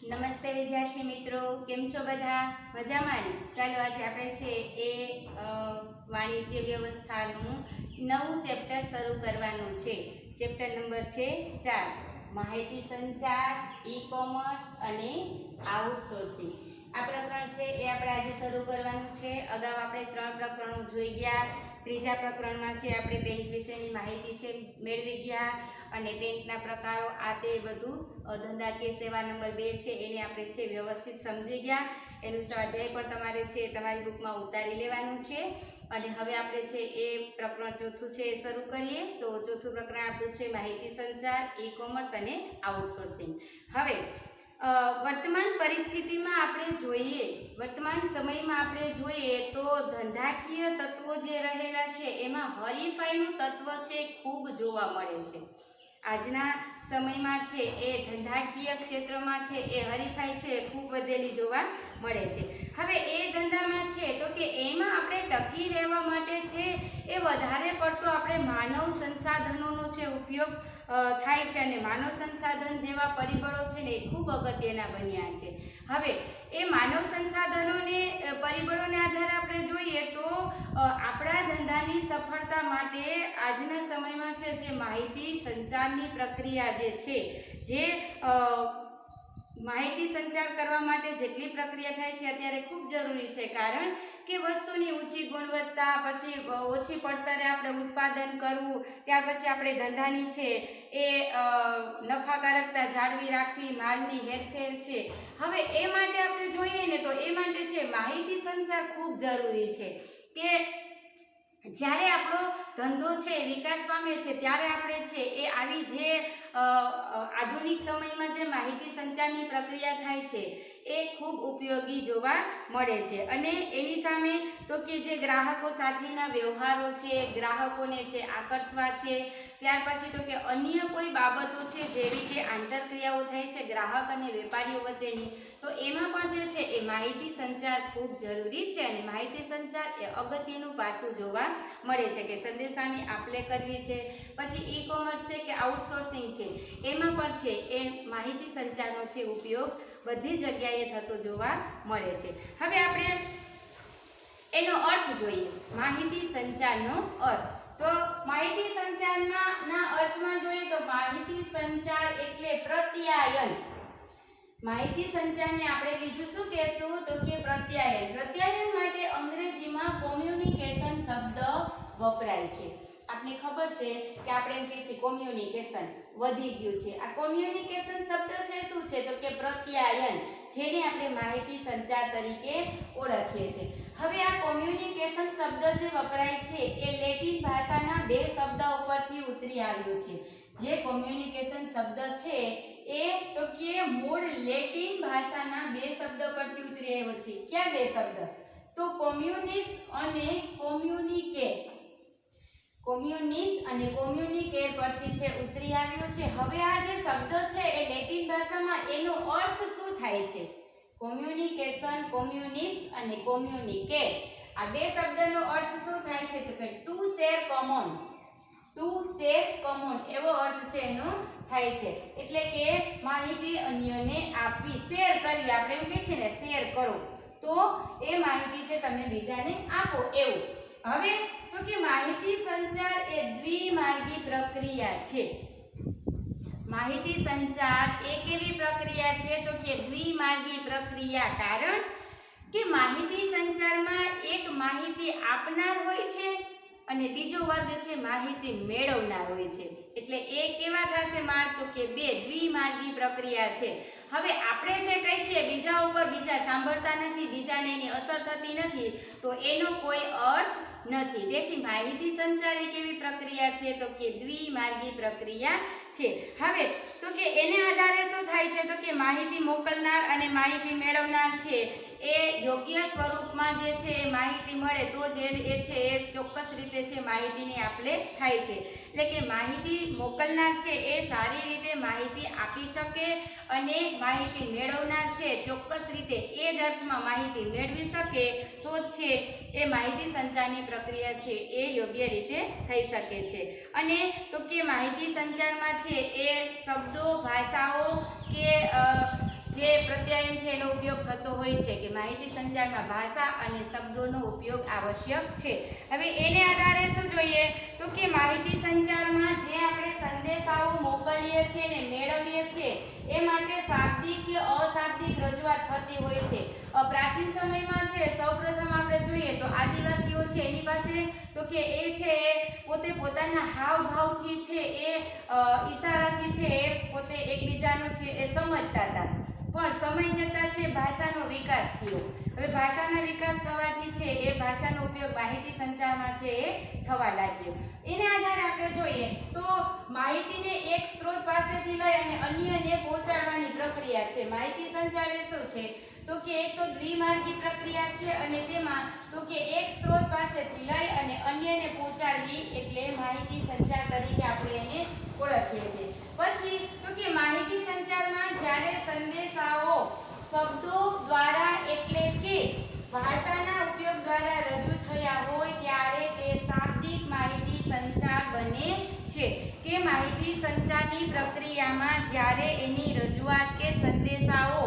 નમસ્તે વિદ્યાર્થી મિત્રો, કેમ છો બધા? મજામાં ને? ચાલો આજે આપણે છે એ વાણિજ્ય વ્યવસ્થાનું નવું ચેપ્ટર શરૂ કરવાનું છે. ચેપ્ટર નંબર છે 4, માહિતી સંચાર, ઈ કોમર્સ અને આઉટસોર્સિંગ. આ પ્રકરણ છે એ આપણે આજે શરૂ કરવાનું છે. અગાઉ આપણે 3 પ્રકરણો જોઈ ગયા. ત્રીજા પ્રકરણમાં છે આપણે બેંક વિશેની માહિતી છે મેળવી ગયા અને બેંકના પ્રકારો આ તે બધું ધંધાકીય સેવા નંબર 2 છે એને આપણે છે વ્યવસ્થિત સમજી ગયા. એનું સ્વાધ્યાય પણ તમારે છે તમારી બુકમાં ઉતારી લેવાનું છે. અને હવે આપણે છે એ પ્રકરણ ચોથું છે એ શરૂ કરીએ. તો ચોથું પ્રકરણ આપણું છે માહિતી સંચાર, ઈ કોમર્સ અને આઉટસોર્સિંગ. હવે વર્તમાન પરિસ્થિતિમાં આપણે જોઈએ, વર્તમાન સમયમાં આપણે જોઈએ તો ધંધાકીય તત્વો જે રહેલા છે એમાં હરીફાઈનું તત્વ છે ખૂબ જોવા મળે છે. આજના સમયમાં છે એ ધંધાકીય ક્ષેત્રમાં છે એ હરીફાઈ છે ખૂબ વધેલી જોવા મળે છે. હવે એ ધંધામાં છે તો કે એમાં આપણે ટકી રહેવા માટે છે એ વધારે પડતો આપણે માનવ સંસાધનોનો છે ઉપયોગ થાય છે અને માનવ સંસાધન જેવા પરિબળો છે ને એ ખૂબ અગત્યના બન્યા છે. હવે એ માનવ સંસાધનોને પરિબળોને આધારે આપણે જોઈએ તો આપણા ધંધાની સફળતા માટે આજના સમયમાં છે જે માહિતી સંચારની પ્રક્રિયા જે છે, જે માહિતી સંચાર કરવા માટે જેટલી પ્રક્રિયા થાય છે અત્યારે ખૂબ જરૂરી છે. કારણ કે વસ્તુની ઊંચી ગુણવત્તા, પછી ઓછી પડતરે આપણે ઉત્પાદન કરવું, ત્યાર પછી આપણે ધંધાની છે એ નફાકારકતા જાળવી રાખવી, માલની હેરફેર છે. હવે એ માટે આપણે જોઈએ ને તો એ માટે છે માહિતી સંચાર ખૂબ જરૂરી છે કે જ્યારે આપણો ધંધો છે વિકાસ પામે છે ત્યારે આપણે છે એ આવી જે આધુનિક સમયમાં જે માહિતી સંચારની પ્રક્રિયા થાય છે એ ખૂબ ઉપયોગી જોવા મળે છે. અને એની સામે તો કે જે ગ્રાહકો સાથેના વ્યવહારો છે, ગ્રાહકોને છે આકર્ષવા છે, ત્યાર પછી તો કે અન્ય કોઈ બાબતો છે જેવી કે આંતરક્રિયાઓ થાય છે ગ્રાહક અને વેપારીઓ વચ્ચેની, તો એમાં પણ જે છે એ માહિતી સંચાર ખૂબ જરૂરી છે. અને માહિતી સંચાર એ અગત્યનું પાસું જોવા મળે છે કે સંદેશાની આપ-લે કરવી છે, પછી ઈ કોમર્સ છે કે આઉટસોર્સિંગ છે એમાં પણ છે એ માહિતી સંચારનો છે ઉપયોગ બધી જગ્યાએ થતો જોવા મળે છે. હવે આપણે એનો અર્થ જોઈએ, માહિતી સંચારનો અર્થ. તો માહિતી સંચારના અર્થમાં જોઈએ તો માહિતી સંચાર એટલે પ્રત્યાયન. માહિતી સંચારને આપણે બીજું શું કહેશું તો કે પ્રત્યાયન. પ્રત્યાયન માટે અંગ્રેજીમાં કોમ્યુનિકેશન શબ્દ વપરાય છે. આપને ખબર છે કે આપણે એમ કહીએ છીએ કોમ્યુનિકેશન વધી ગયું છે. આ કોમ્યુનિકેશન શબ્દ છે શું છે તો કે પ્રત્યાયન, જેને આપણે માહિતી સંચાર તરીકે ઓળખીએ છીએ. હવે આ કોમ્યુનિકેશન શબ્દ જે વપરાય છે એ લેટિન ભાષાના 2 શબ્દ ઉપરથી ઉતરી આવ્યો છે. જે કોમ્યુનિકેશન શબ્દ છે એ તો કે મૂળ લેટિન ભાષાના 2 શબ્દ પરથી ઉતરી આવ્યો છે. ક્યાં 2 શબ્દ? તો કોમ્યુનિસ અને કોમ્યુનિકે. કોમ્યુનિસ અને કોમ્યુનિકેર પરથી છે ઉતરી આવ્યો છે. હવે આ જે શબ્દ છે એ લેટિન ભાષામાં એનો અર્થ શું થાય છે? કોમ્યુનિકેશન, કોમ્યુનિસ અને કોમ્યુનિકેર, આ 2 શબ્દનો અર્થ શું થાય છે તો કે two share common, two share common એવો અર્થ છે એનો થાય છે. એટલે કે માહિતી અન્યને આપવી, શેર કરવી. આપણે એમ કહીએ છીએ ને શેર કરો, તો એ માહિતી છે તમે બીજાને આપો એવું. હવે તો કે માહિતી સંચાર એ દ્વિમાર્ગી પ્રક્રિયા છે. માહિતી સંચાર એ કેવી પ્રક્રિયા છે તો કે દ્વિમાર્ગી પ્રક્રિયા. કારણ કે માહિતી સંચારમાં એક માહિતી આપનાર હોય છે અને બીજો વર્ગ છે માહિતી મેળવનાર હોય છે. એટલે એ કેવા થશે માર્ગ તો કે 2 દ્વિમાર્ગી પ્રક્રિયા છે. હવે આપણે જે કહીએ છીએ બીજા ઉપર બીજા સાંભળતા નથી, બીજાને એની અસર થતી નથી, તો એનો કોઈ અર્થ નથી. તેથી માહિતી સંચાર એ કેવી પ્રક્રિયા છે તો કે દ્વિમાર્ગી પ્રક્રિયા છે. હવે તો કે એને આધારે શું થાય છે તો કે માહિતી મોકલનાર અને માહિતી મેળવનાર છે એ યોગ્ય સ્વરૂપમાં જે છે એ માહિતી મળે તો જ એ છે એ ચોક્કસ રીતે છે માહિતીની આપ-લે થાય છે. એટલે કે માહિતી મોકલનાર છે એ સારી રીતે માહિતી આપી શકે અને માહિતી મેળવનાર છે ચોક્કસ રીતે એ જ અર્થમાં માહિતી મેળવી શકે તો જ છે એ માહિતી સંચારની પ્રક્રિયા છે એ યોગ્ય રીતે થઈ શકે છે. અને તો કે માહિતી સંચારમાં છે એ શબ્દો, ભાષાઓ કે જે પ્રત્યાયન છે એનો ઉપયોગ થતો હોય છે કે માહિતી સંચારમાં ભાષા અને શબ્દોનો ઉપયોગ આવશ્યક છે. હવે એને આધારે શું જોઈએ તો કે માહિતી સંચારમાં જે આપણે સંદેશાઓ મોકલીએ છીએ ને મેળવીએ છીએ એ માટે શાબ્દિક કે અશાબ્દિક રજૂઆત થતી હોય છે. પ્રાચીન સમયમાં છે સૌપ્રથમ આપણે જોઈએ તો આદિવાસીઓ છે એની પાસે તો કે એ છે એ પોતે પોતાના હાવભાવથી છે એ ઈશારાથી છે એ પોતે એકબીજાનું છે એ સમજતા હતા. પણ સમય જતાં છે ભાષાનો વિકાસ થયો. હવે ભાષાના વિકાસ થવાથી છે એ ભાષાનો ઉપયોગ માહિતી સંચારમાં છે એ થવા લાગ્યો. એને આધારે આપણે જોઈએ તો માહિતીને એક સ્ત્રોત પાસેથી લઈ અને અન્યને પહોંચાડવાની પ્રક્રિયા છે. માહિતી સંચાર એ શું છે તો કે એક તો દ્વિમાર્ગી પ્રક્રિયા છે અને તેમાં તો કે એક સ્ત્રોત પાસેથી લઈ અને અન્યને પહોંચાડવી એટલે માહિતી સંચાર તરીકે આપણે એને ઓળખીએ છીએ. પછી તો કે માહિતી સંચારમાં જ્યારે સંદેશાઓ શબ્દો દ્વારા એટલે કે ભાષાના ઉપયોગ દ્વારા રજૂ થયા હોય ત્યારે તે શાબ્દિક માહિતી સંચાર બને છે. કે માહિતી સંચારની પ્રક્રિયામાં જ્યારે એની રજૂઆત કે સંદેશાઓ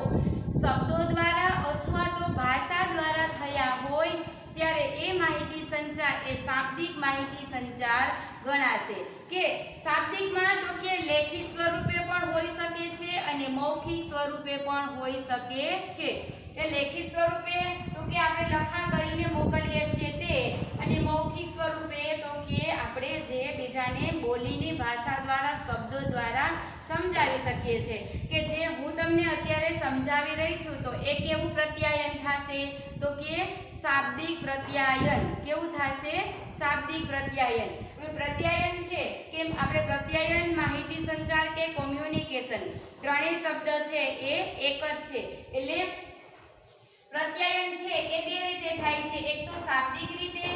શબ્દો દ્વારા અથવા તો ભાષા દ્વારા થયા હોય ત્યારે એ માહિતી સંચાર એ શાબ્દિક માહિતી સંચાર ગણાશે. કે શાબ્દિકમાં તો કે લેખિત સ્વરૂપે પણ હોઈ શકે છે અને મૌખિક સ્વરૂપે પણ હોઈ શકે છે. એ લેખિત સ્વરૂપે તો કે આપણે લખાણ કરીને મોકલીએ છીએ તે અને મૌખિક સ્વરૂપે તો કે આપણે જે બીજાને બોલીને ભાષા દ્વારા શબ્દો દ્વારા સમજાવી શકીએ છીએ. કે જે હું તમને અત્યારે સમજાવી રહી છું તો એ કેવું પ્રત્યાયન થશે તો કે શાબ્દિક પ્રત્યાયન. કેવું થશે? શાબ્દિક પ્રત્યાયન. હવે પ્રત્યાયન છે કે આપણે પ્રત્યાયન માહિતી સંચાર કે કોમ્યુનિકેશન ત્રણેય શબ્દ છે એ એક જ છે. એટલે પ્રત્યાયન છે એ બે રીતે થાય છે. એક તો શાબ્દિક રીતે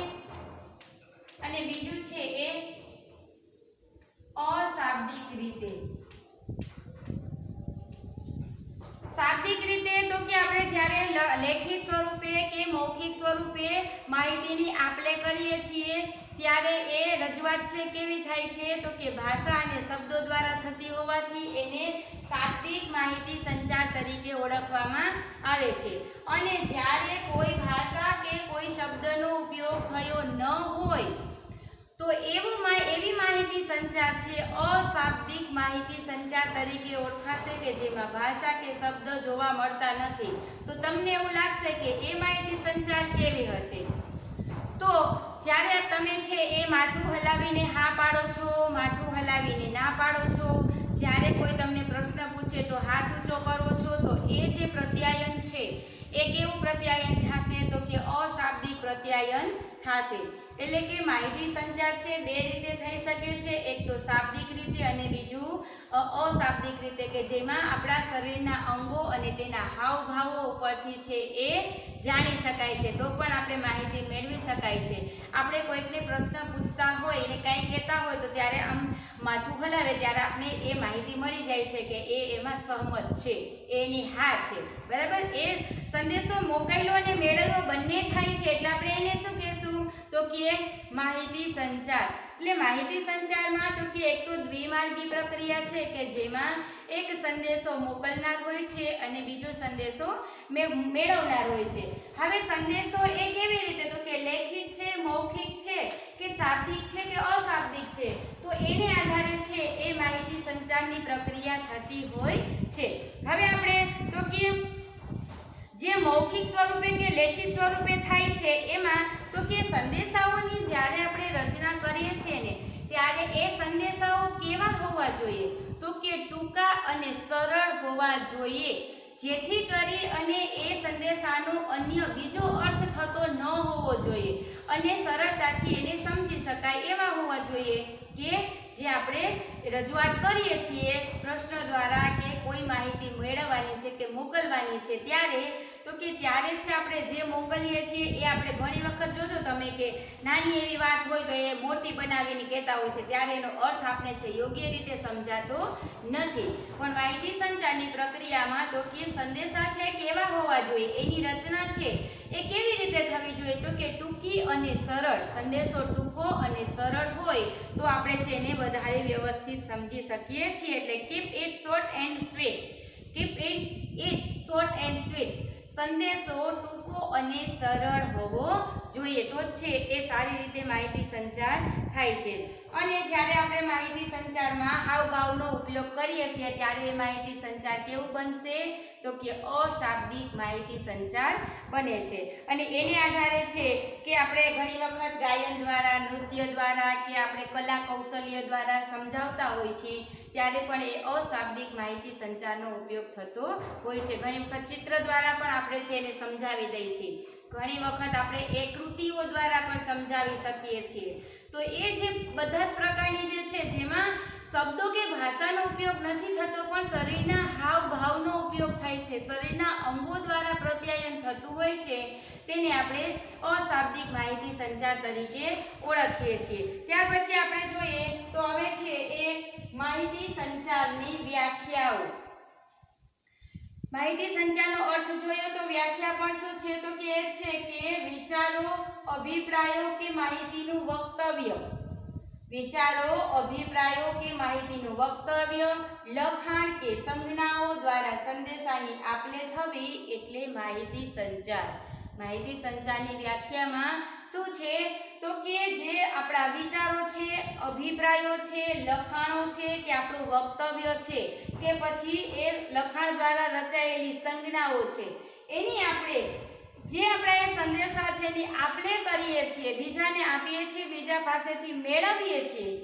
અને બીજું છે એ અશાબ્દિક રીતે. શાબ્દિક રીતે તો કે આપણે જ્યારે લેખિત સ્વરૂપે કે મૌખિક સ્વરૂપે માહિતીની આપ-લે કરીએ છીએ ત્યારે એ રજૂઆત છે કેવી થાય છે તો કે ભાષા અને શબ્દો દ્વારા થતી હોવાથી એને શાબ્દિક માહિતી સંચાર તરીકે ઓળખવામાં આવે છે. અને જ્યારે કોઈ ભાષા કે કોઈ શબ્દનો ઉપયોગ થયો ન હોય તો એવી માહિતી સંચાર છે અશાબ્દિક માહિતી સંચાર તરીકે ઓળખાશે કે જેમાં ભાષા કે શબ્દ જોવા મળતા નથી. તો તમને એવું લાગશે કે એ માહિતી સંચાર કેવી હશે? તો જ્યારે તમે છે એ માથું હલાવીને હા પાડો છો, માથું હલાવીને ના પાડો છો, જ્યારે કોઈ તમને પ્રશ્ન પૂછે તો હાથ ઊંચો કરો છો, તો એ જે પ્રત્યાયન છે એ કેવું પ્રત્યાયન થશે તો કે અશાબ્દિક પ્રત્યાયન થશે. એટલે કે માહિતી સંચાર છે બે રીતે થઈ શકે છે. એક તો શાબ્દિક રીતે અને બીજું અશાબ્દિક રીતે કે જેમાં આપણા શરીરના અંગો અને તેના હાવભાવો ઉપરથી છે એ જાણી શકાય છે. તો પણ આપણે માહિતી મેળવી શકાય છે. આપણે કોઈકને પ્રશ્ન પૂછતા હોય અને કંઈ કહેતા હોય તો ત્યારે આમ માથું હલાવે ત્યારે આપણે એ માહિતી મળી જાય છે કે એ એમાં સહમત છે, એની હા છે. બરાબર? એ સંદેશો મોકલવો અને મેળવવો બંને થાય છે એટલે આપણે એને શું કહેશું તો કે માહિતી સંચાર. એટલે માહિતી સંચારમાં તો કે એક તો દ્વિમાર્ગી પ્રક્રિયા છે કે જેમાં એક સંદેશો મોકલનાર હોય છે અને બીજો સંદેશો મેળવનાર હોય છે. હવે સંદેશો એ કેવી રીતે તો કે લેખિત છે, મૌખિક છે કે શાબ્દિક છે કે અશાબ્દિક છે તો એને આધારે છે એ માહિતી સંચારની પ્રક્રિયા થતી હોય છે. હવે આપણે તો કે જે મૌખિક સ્વરૂપે કે લેખિત સ્વરૂપે થાય છે એમાં તો કે સંદેશાઓની જ્યારે આપણે રચના કરીએ છીએ ને ત્યારે એ સંદેશાઓ કેવા હોવા જોઈએ તો કે ટૂંકા અને સરળ હોવા જોઈએ જેથી કરી અને એ સંદેશાનો અન્ય બીજો અર્થ થતો ન હોવો જોઈએ અને સરળતાથી એને સમજી શકાય એવા હોવા જોઈએ કે જે આપણે રજૂઆત કરીએ છીએ પ્રશ્નો દ્વારા કે કોઈ માહિતી મેળવવાની છે કે મોકલવાની છે ત્યારે તો કે ત્યારે છે આપણે જે મોકલીએ છીએ એ આપણે ઘણી વખત જોજો તમે કે નાની એવી વાત હોય તો એ મોટી બનાવીને કહેતા હોય છે ત્યારે એનો અર્થ આપણે છે યોગ્ય રીતે સમજાતો નથી. પણ માહિતી સંચારની પ્રક્રિયામાં તો કે સંદેશા છે કેવા હોવા જોઈએ, એની રચના છે એ કેવી રીતે થવી જોઈએ તો કે ટૂંકી અને સરળ. સંદેશો ટૂંકો અને સરળ હોય તો આપણે છે એને વધારે વ્યવસ્થિત સમજી શકીએ છીએ. એટલે keep it short and sweet keep it short and sweet. સંદેશો ટૂંકો અને સરળ હોવો જોઈએ, તો જ છે એ સારી રીતે માહિતી સંચાર થાય છે. અને જ્યારે આપણે માહિતી સંચારમાં હાવભાવનો ઉપયોગ કરીએ છીએ ત્યારે એ માહિતી સંચાર કેવું બનશે? તો કે અશાબ્દિક માહિતી સંચાર બને છે. અને એને આધારે છે કે આપણે ઘણી વખત ગાયન દ્વારા, નૃત્ય દ્વારા કે આપણે કલા કૌશલ્ય દ્વારા સમજાવતા હોય છીએ ત્યારે પણ એ અશાબ્દિક માહિતી સંચારનો ઉપયોગ થતો હોય છે. ઘણી વખત ચિત્ર દ્વારા પણ આપણે છે એને સમજાવી દઈએ છીએ, ઘણી વખત આપણે એ કૃતિઓ દ્વારા પણ સમજાવી શકીએ છીએ. તો એ જે બધા જ પ્રકારની જે છે જેમાં શબ્દો કે ભાષાનો ઉપયોગ નથી થતો પણ શરીરના હાવભાવનો ઉપયોગ થાય છે, શરીરના અંગો દ્વારા પ્રત્યાયન થતું હોય છે, તેને આપણે અશાબ્દિક માહિતી સંચાર તરીકે ઓળખીએ છીએ. ત્યાર પછી આપણે જોઈએ તો હવે છે એ માહિતી સંચારની વ્યાખ્યાઓ. માહિતી સંચારનો અર્થ જોઈએ તો વ્યાખ્યા પણ શું છે? તો કે એ છે કે વિચારો, અભિપ્રાયો કે માહિતીનું વક્તવ્ય. વિચારો, અભિપ્રાયો કે માહિતીનું વક્તવ્ય, લખાણ કે સંજ્ઞાઓ દ્વારા સંદેશાની આપ-લે થવી એટલે માહિતી સંચાર. માહિતી સંચારની વ્યાખ્યામાં શું છે? તો કે જે આપણા વિચારો છે, અભિપ્રાયો છે, લખાણો છે કે આપણું વક્તવ્ય છે કે પછી એ લખાણ દ્વારા રચાયેલી સંજ્ઞાઓ છે, એની આપણે જે આપણા એ સંદેશા છે એની આપ-લે કરીએ છીએ, બીજાને આપીએ છીએ, બીજા પાસેથી મેળવીએ છીએ,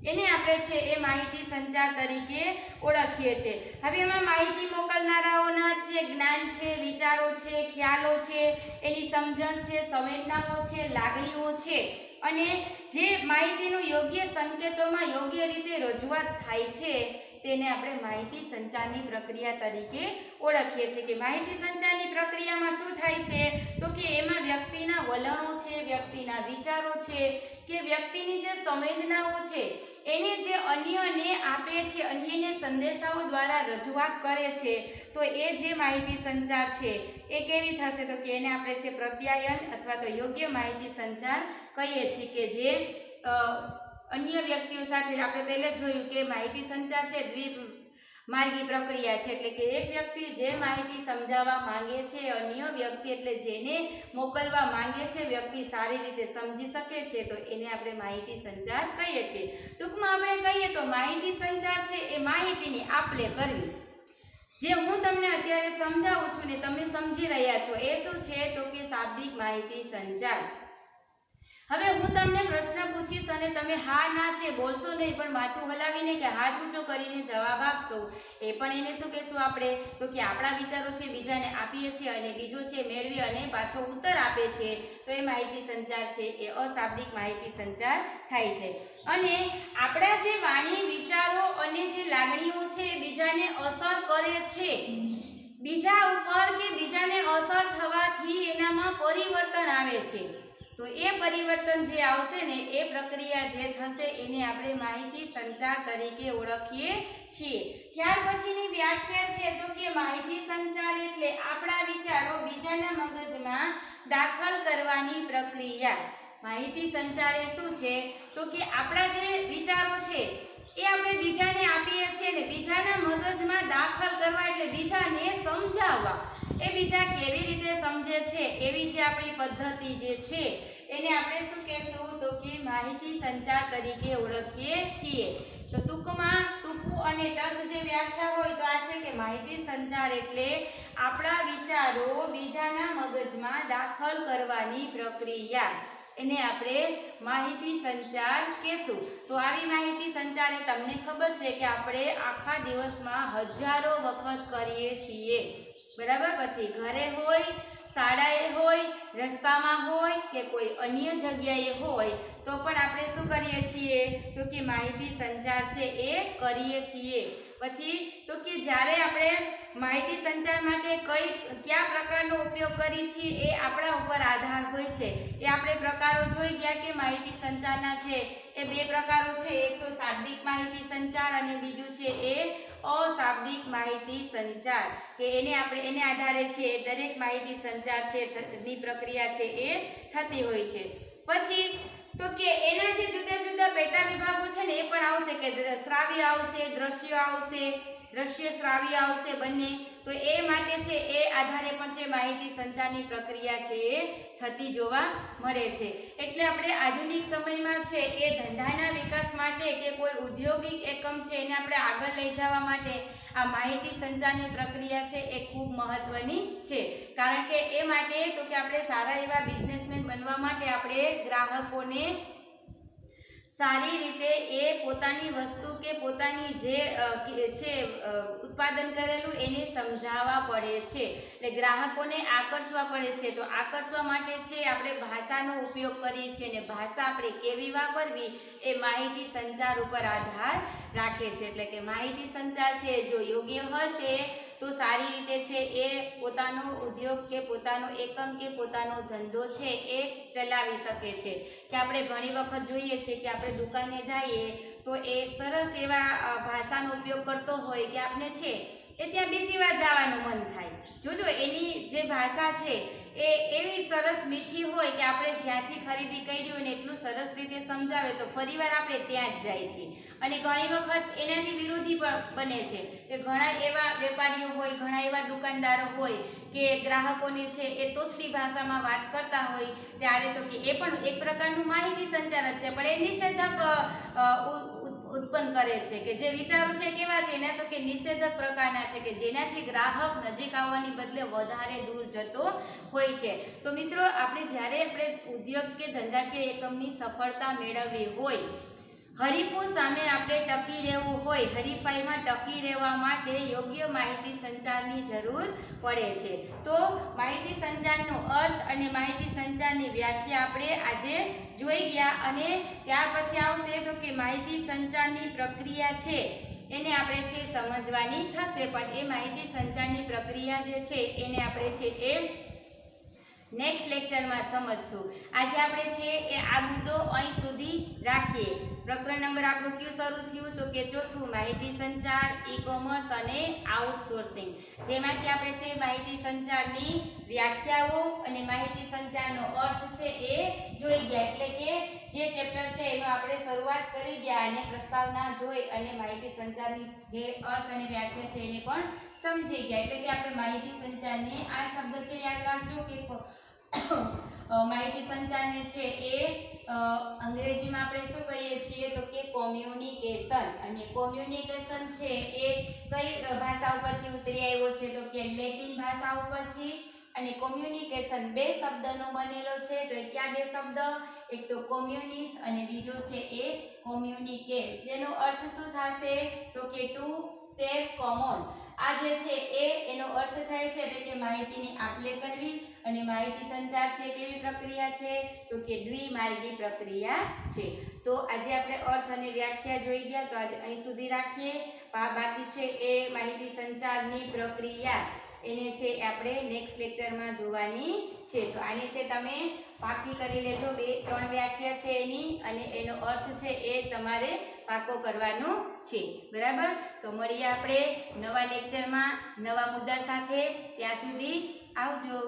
એને આપણે છે એ માહિતી સંચાર તરીકે ઓળખીએ છીએ. હવે એમાં માહિતી મોકલનારાઓના જે જ્ઞાન છે, વિચારો છે, ખ્યાલો છે, એની સમજણ છે, સંવેદનાઓ છે, લાગણીઓ છે અને જે માહિતીનું યોગ્ય સંકેતોમાં યોગ્ય રીતે રજૂઆત થાય છે તેને આપણે માહિતી સંચારની પ્રક્રિયા તરીકે ઓળખીએ છીએ. કે માહિતી સંચારની પ્રક્રિયામાં શું થાય છે? તો કે એમાં વ્યક્તિના વલણો છે, વ્યક્તિના વિચારો છે કે વ્યક્તિની જે સંવેદનાઓ છે એને જે અન્યને આપે છે, અન્યને સંદેશાઓ દ્વારા રજૂઆત કરે છે, તો એ જે માહિતી સંચાર છે એ કેવી થશે? તો કે એને આપણે છે પ્રત્યાયન અથવા તો યોગ્ય માહિતી સંચાર કહીએ છીએ. કે જે અન્ય વ્યક્તિઓ સાથે આપણે પહેલા જોયું કે માહિતી સંચાર છે દ્વિમાર્ગી પ્રક્રિયા છે, એટલે કે એક વ્યક્તિ જે માહિતી સમજાવવા માંગે છે, અન્ય વ્યક્તિ એટલે જેને મોકલવા માંગે છે વ્યક્તિ સારી રીતે સમજી શકે છે, તો એને આપણે માહિતી સંચાર કહીએ છીએ. ટૂંકમાં આપણે કહીએ તો માહિતી સંચાર છે એ માહિતીની આપ-લે કરવી. જે હું તમને અત્યારે સમજાવું છું ને તમે સમજી રહ્યા છો એ શું છે? તો કે શાબ્દિક માહિતી સંચાર. હવે હું તમને પ્રશ્ન પૂછીશ અને તમે હા ના છે બોલશો નહીં, પણ માથું હલાવીને કે હાથ ઊંચો કરીને જવાબ આપશો. એ પણ એને શું કહેશું આપણે? તો કે આપણા વિચારો છે બીજાને આપીએ છીએ અને બીજો છે મેળવી અને પાછો ઉત્તર આપે છે, તો એ માહિતી સંચાર છે એ અશાબ્દિક માહિતી સંચાર થાય છે. અને આપણા જે વાણી, વિચારો અને જે લાગણીઓ છે એ બીજાને અસર કરે છે, બીજા ઉપર કે બીજાને અસર થવાથી એનામાં પરિવર્તન આવે છે, તો એ પરિવર્તન જે આવશે ને એ પ્રક્રિયા જે થશે એને આપણે માહિતી સંચાર તરીકે ઓળખીએ છીએ. ત્યાર પછીની વ્યાખ્યા છે તો કે માહિતી સંચાર એટલે આપણા વિચારો બીજાના મગજમાં દાખલ કરવાની પ્રક્રિયા. માહિતી સંચાર એ શું છે? તો કે આપણા જે વિચારો છે એ આપણે બીજાને આપીએ છીએ ને બીજાના મગજમાં દાખલ કરવા એટલે બીજાને સમજાવવા. એ બીજા કેવી રીતે સમજે છે એવી જે આપણી પદ્ધતિ જે છે એને આપણે શું કહેશું? તો કે માહિતી સંચાર તરીકે ઓળખીએ છીએ. તો ટૂંકમાં ટૂંકું અને ટચ જે વ્યાખ્યા હોય તો આ છે કે માહિતી સંચાર એટલે આપણા વિચારો બીજાના મગજમાં દાખલ કરવાની પ્રક્રિયા, એને આપણે માહિતી સંચાર કહેશું. તો આવી માહિતી સંચાર એ તમને ખબર છે કે આપણે આખા દિવસમાં હજારો વખત કરીએ છીએ, બરાબર. પછી ઘરે હોય, શાળાએ હોય, રસ્તામાં હોય કે કોઈ અન્ય જગ્યાએ હોય તો પણ આપણે શું કરીએ છીએ? તો કે માહિતી સંચાર છે એ કરીએ છીએ. પછી તો કે જ્યારે આપણે માહિતી સંચાર માટે કયા પ્રકારનો ઉપયોગ કરીએ છીએ એ આપણા ઉપર આધાર હોય છે. એ આપણે પ્રકારો જોઈ ગયા કે માહિતી સંચારના છે એ બે પ્રકારો છે, એક તો શાબ્દિક માહિતી સંચાર અને બીજું છે એ અશાબ્દિક માહિતી સંચાર. કે એને આધારે છે દરેક માહિતી સંચાર છે ની પ્રક્રિયા છે એ થતી હોય છે. પછી તો કે એના જે જુદા જુદા પેટા વિભાગો છે ને એ પણ આવશે, કે શ્રાવ્ય આવશે, દ્રશ્ય આવશે, દ્રશ્ય શ્રાવ્ય આવશે બંને. તો એ માટે છે એ આધારે પણ છે માહિતી સંચારની પ્રક્રિયા છે એ થતી જોવા મળે છે. એટલે આપણે આધુનિક સમયમાં છે એ ધંધાના વિકાસ માટે કે કોઈ ઉદ્યોગિક એકમ છે એને આપણે આગળ લઈ જવા માટે આ માહિતી સંચારની પ્રક્રિયા છે એ ખૂબ મહત્વની છે. કારણ કે એ માટે તો કે આપણે સારા એવા બિઝનેસમેન બનવા માટે આપણે ગ્રાહકોને સારી રીતે એ પોતાની વસ્તુ કે પોતાની જે છે ઉત્પાદન કરેલું એને સમજાવવા પડે છે. એટલે ગ્રાહકોને આકર્ષવા પડે છે. તો આકર્ષવા માટે છે આપણે ભાષાનો ઉપયોગ કરીએ છીએ અને ભાષા આપણે કેવી વાપરવી એ માહિતી સંચાર ઉપર આધાર રાખે છે. એટલે કે માહિતી સંચાર છે જો યોગ્ય હશે તો સારી રીતે છે એ પોતાનો ઉદ્યોગ કે પોતાનો એકમ કે પોતાનો ધંધો છે એ ચલાવી શકે છે. કે આપણે ઘણી વખત જોઈએ છીએ કે આપણે દુકાને જઈએ તો એ સરસ એવા ભાષાનો ઉપયોગ કરતો હોય કે આપણે છે એ ત્યાં બીજી વાર જવાનું મન થાય. જોજો એની જે ભાષા છે એ એવી સરસ મીઠી હોય કે આપણે જ્યાંથી ખરીદી કરી હોય ને એટલું સરસ રીતે સમજાવે તો ફરીવાર આપણે ત્યાં જ જાય છીએ. અને ઘણી વખત એનાથી વિરોધી પણ બને છે કે ઘણા એવા વેપારીઓ હોય, ઘણા એવા દુકાનદારો હોય કે ગ્રાહકોને છે એ તોછડી ભાષામાં વાત કરતા હોય ત્યારે તો કે એ પણ એક પ્રકારનું માહિતી સંચાર જ છે, પણ એ નિષેધક ઉત્પન્ન કરે છે કે જે વિચારો છે કેવા છે એના તો કે નિષેધક પ્રકારના છે કે જેનાથી ગ્રાહક નજીક આવવાની બદલે વધારે દૂર જતો હોય છે. તો મિત્રો આપણે જ્યારે આપણે ઉદ્યોગ કે ધંધાકીય એકમની સફળતા મેળવવી હોય, હરીફો સામે આપણે ટકી રહેવું હોય, હરીફાઈમાં ટકી રહેવા માટે યોગ્ય માહિતી સંચારની જરૂર પડે છે. તો માહિતી સંચારનો અર્થ અને માહિતી સંચારની વ્યાખ્યા આપણે આજે જોઈ ગયા. અને ત્યાર પછી આવશે તો કે માહિતી સંચારની પ્રક્રિયા છે એને આપણે છે સમજવાની થશે. પણ એ માહિતી સંચારની પ્રક્રિયા જે છે એને આપણે છે એ નેક્સ્ટ લેક્ચરમાં સમજશું. આજે આપણે છે એ આ મુદ્દો અહીં સુધી રાખીએ. પ્રકરણ નંબર આપણું કયું શરૂ થયું તો કે ચોથું, માહિતી સંચાર, ઈ કોમર્સ અને આઉટસોર્સિંગ. જેમાંથી આપણે છે માહિતી સંચારની વ્યાખ્યાઓ અને માહિતી સંચારનો અર્થ છે એ જોઈ ગયા. એટલે કે જે ચેપ્ટર છે એનો આપણે શરૂઆત કરી ગયા અને પ્રસ્તાવના જોઈ અને માહિતી સંચારની જે અર્થ અને વ્યાખ્યા છે એને પણ સમજી ગયા. એટલે કે આપણે માહિતી સંચારને આ શબ્દ છે યાદ રાખજો કે માહિતી સંચારને છે એ અંગ્રેજીમાં આપણે શું કહીએ છીએ તો કે કોમ્યુનિકેશન. અને કોમ્યુનિકેશન છે એ કઈ ભાષા ઉપરથી ઉતરી આવ્યો છે તો કે લેટિન ભાષા ઉપરથી. અને કોમ્યુનિકેશન બે શબ્દનો બનેલો છે. તો કયા બે શબ્દ? એક તો કોમ્યુનિસ અને બીજો છે એ કોમ્યુનિકેટ, જેનો અર્થ શું થશે તો કે ટુ શેર કોમન. આ જે છે એનો અર્થ થાય છે એટલે કે માહિતીની આપ-લે કરવી. અને માહિતી સંચાર છે કેવી પ્રક્રિયા છે તો કે દ્વિમાર્ગી પ્રક્રિયા છે. તો આજે આપણે અર્થ અને વ્યાખ્યા જોઈ ગયા. તો આજે અહીં સુધી રાખીએ. બાકી છે એ માહિતી સંચારની પ્રક્રિયા એને છે આપણે નેક્સ્ટ લેક્ચરમાં જોવાની છે. તો આની છે તમે પાકી કરી લેજો. 2-3 વ્યાખ્યા છે એની અને એનો અર્થ છે એ તમારે પાકો કરવાનો છે. બરાબર? તો મળીએ આપણે નવા લેક્ચરમાં નવા મુદ્દા સાથે. ત્યાં સુધી આવજો.